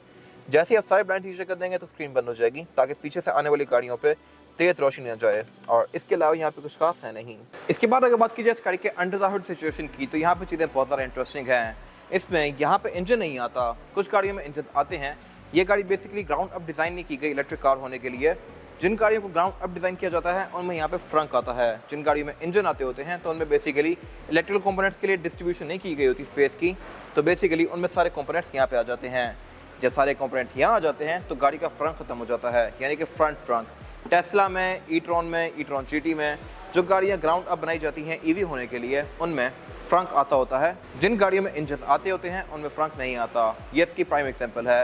जैसे ही आप सारे ब्लाइंड नीचे कर देंगे तो स्क्रीन बंद हो जाएगी ताकि पीछे से आने वाली गाड़ियों पे तेज़ रोशनी न जाए। और इसके अलावा यहाँ पे कुछ खास है नहीं। इसके बाद अगर बात की जाए इस गाड़ी के अंडर द हुड सिचुएशन की तो यहाँ पे चीज़ें बहुत ज़्यादा इंटरेस्टिंग हैं। इसमें यहाँ पे इंजन नहीं आता, कुछ गाड़ियों में इंजन आते हैं। ये गाड़ी बेसिकली ग्राउंड अप डिज़ाइन नहीं की गई इलेक्ट्रिक कार होने के लिए। जिन गाड़ियों को ग्राउंड अप डिज़ाइन किया जाता है उनमें यहाँ पे फ्रंक आता है। जिन गाड़ियों में इंजन आते होते हैं तो उनमें बेसिकली इलेक्ट्रिकल कंपोनेंट्स के लिए डिस्ट्रीब्यूशन नहीं की गई होती स्पेस की, तो बेसिकली उनमें सारे कंपोनेंट्स यहाँ पे आ जाते हैं। जब सारे कंपोनेंट्स यहाँ आ जाते हैं तो गाड़ी का फ्रंक खत्म हो जाता है, यानी कि फ्रंट ट्रंक। टेस्ला में, ई-ट्रॉन GT में जो गाड़ियाँ ग्राउंड अप बनाई जाती हैं ईवी होने के लिए, उनमें फ्रंक आता होता है। जिन गाड़ियों में इंजन आते होते हैं उनमें फ्रंक नहीं आता। ये इसकी प्राइम एग्जाम्पल है।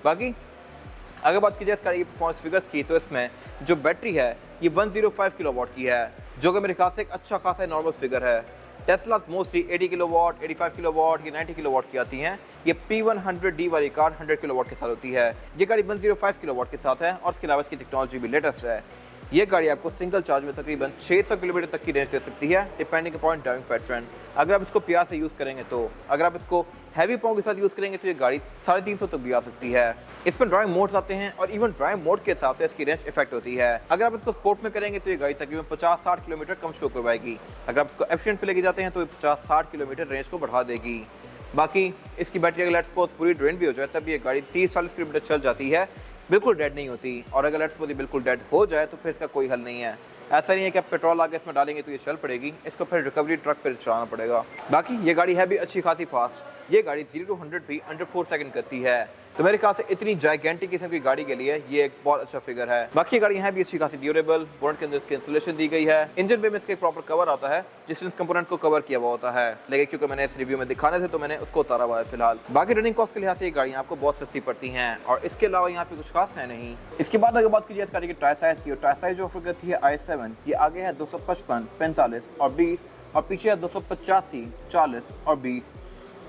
बाकी अगर बात की जाए इस गाड़ी की परफॉर्मेंस फिगर्स की, तो इसमें जो बैटरी है ये 105 किलोवाट की है, जो कि मेरे ख्याल से एक अच्छा खासा नॉर्मल फिगर है। टेस्ला मोस्टली 80 किलोवाट, 85 किलोवाट या 90 किलोवाट की आती हैं। ये P100D वाली कार 100 किलोवाट के साथ होती है। ये गाड़ी 105 किलोवाट के साथ है और इसके अलावा इसकी टेक्नोलॉजी भी लेटेस्ट है। ये गाड़ी आपको सिंगल चार्ज में तकरीबन 600 किलोमीटर तक की रेंज दे सकती है, डिपेंडिंग अपॉन ड्राइविंग पैटर्न। अगर आप इसको प्यार से यूज़ करेंगे तो, अगर आप इसको हैवी पाँव के साथ यूज़ करेंगे तो ये गाड़ी 350 तक भी आ सकती है। इस पर ड्राइव मोड्स आते हैं और इवन ड्राइव मोड के हिसाब से इसकी रेंज इफेक्ट होती है। अगर आप इसको स्पोर्ट में करेंगे तो ये गाड़ी तकरीबन 50-60 किलोमीटर कम शो करवाएगी। अगर आप इसको एफिशिएंट पे लेके जाते हैं तो ये 50-60 किलोमीटर रेंज को बढ़ा देगी। बाकी इसकी बैटरी अगर लेट्स सपोज पूरी ड्रेन भी हो जाए तब ये गाड़ी 30-40 किलोमीटर चल जाती है, बिल्कुल डेड नहीं होती। और अगर लेट्स सपोज बिल्कुल डेड हो जाए तो फिर इसका कोई हल नहीं है। ऐसा नहीं है कि आप पेट्रोल आगे इसमें डालेंगे तो ये चल पड़ेगी, इसको फिर रिकवरी ट्रक पर चलाना पड़ेगा। बाकी ये गाड़ी है भी अच्छी खासी फास्ट। ये गाड़ी 0 to 100 भी अंडर 4 सेकंड करती है, तो मेरे ख्याल से इतनी जाइगेंटिक किस्म की गाड़ी के लिए ये एक बहुत अच्छा फिगर है। बाकी गाड़ियाँ हैं भी अच्छी खासी ड्यूरेबल। बोनट के अंदर इसकी इंसुलेशन दी गई है। इंजन पे में इसके प्रॉपर कवर आता है जिसमें इस कंपोनेंट को कवर किया हुआ होता है, लेकिन क्योंकि मैंने इस रिव्यू में दिखाने थे तो मैंने उसको उतारा हुआ है फिलहाल। बाकी रनिंग कॉस्ट के लिहाज से ये गाड़ियाँ आपको बहुत सस्ती पड़ती हैं और इसके अलावा यहाँ पे कुछ खास है नहीं। इसके बाद अगर बात कीजिए इस गाड़ी की टायर साइज की, टायर साइज जो ऑफर करती है i7, ये आगे है 255, 45 और 20 और पीछे है 285, 40 और 20।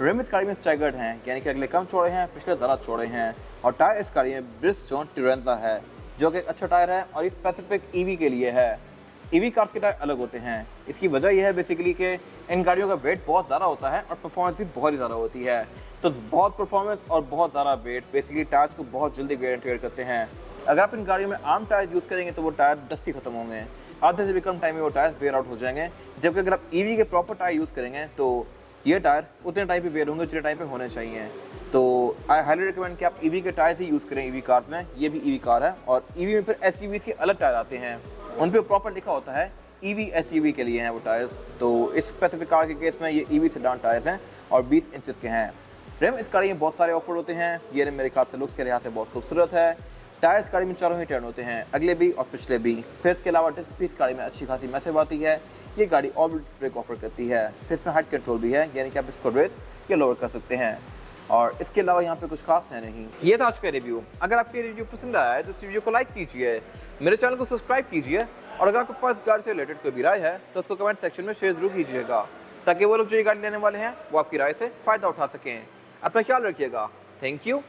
रिम इस गाड़ी में स्टैगर्ड हैं, यानी कि अगले कम चौड़े हैं, पिछले ज़्यादा चौड़े हैं। और टायर इस गाड़ी में ब्रिजस्टोन टिरेंजा है, जो कि एक अच्छा टायर है और ये स्पेसिफिक ईवी के लिए है। ईवी कार्स के टायर अलग होते हैं। इसकी वजह यह है बेसिकली कि इन गाड़ियों का वेट बहुत ज़्यादा होता है और परफॉर्मेंस भी बहुत ही ज़्यादा होती है। तो बहुत परफॉर्मेंस और बहुत ज़्यादा वेट बेसिकली टायर्स को बहुत जल्दी वेयर एंड टेयर करते हैं। अगर आप इन गाड़ियों में आम टायर यूज़ करेंगे तो वो टायर दस्ती खत्म होंगे, आधे से भी कम टाइम में वो टायर वेयर आउट हो जाएंगे। जबकि अगर आप ईवी के प्रॉपर टायर यूज़ करेंगे तो ये टायर उतने टाइम पे वेयर होंगे जितने टाइम पे होने चाहिए। तो आई हाईली रिकमेंड कि आप ईवी के टायर्स ही यूज़ करें ईवी कार्स में। ये भी ईवी कार है और ईवी में फिर एसयूवीज के अलग टायर आते हैं, उन पे प्रॉपर लिखा होता है ईवी एसयूवी के लिए हैं वो टायर्स। तो इस स्पेसिफिक कार के केस में ये ईवी सेडान टायर्स हैं और 20 इंचेस के हैं। रिम इस गाड़ी में बहुत सारे ऑफर होते हैं। ये रिम मेरे ख्याल से लुक्स के लिहाज से बहुत खूबसूरत है। टायर इस गाड़ी में चारों ही टर्न होते हैं, अगले भी और पिछले भी। फिर इसके अलावा डिस्क भी इस गाड़ी में अच्छी खासी मैसिव आती है। ये गाड़ी ऑल डिस्क ब्रेक ऑफर करती है। फिर इसमें हाइट कंट्रोल भी है, यानी कि आप इसको रेस या लोअर कर सकते हैं। और इसके अलावा यहाँ पे कुछ खास है नहीं। ये था आज का रिव्यू। अगर आपके रिव्यू पसंद आया है तो इस वीडियो को लाइक कीजिए, मेरे चैनल को सब्सक्राइब कीजिए और अगर आपके पास गाड़ी से रिलेटेड कोई भी राय है तो उसको कमेंट सेक्शन में शेयर जरूर कीजिएगा, ताकि वो लोग जो ये गाड़ी लेने वाले हैं वो आपकी राय से फ़ायदा उठा सकें। अपना ख्याल रखिएगा। Thank you.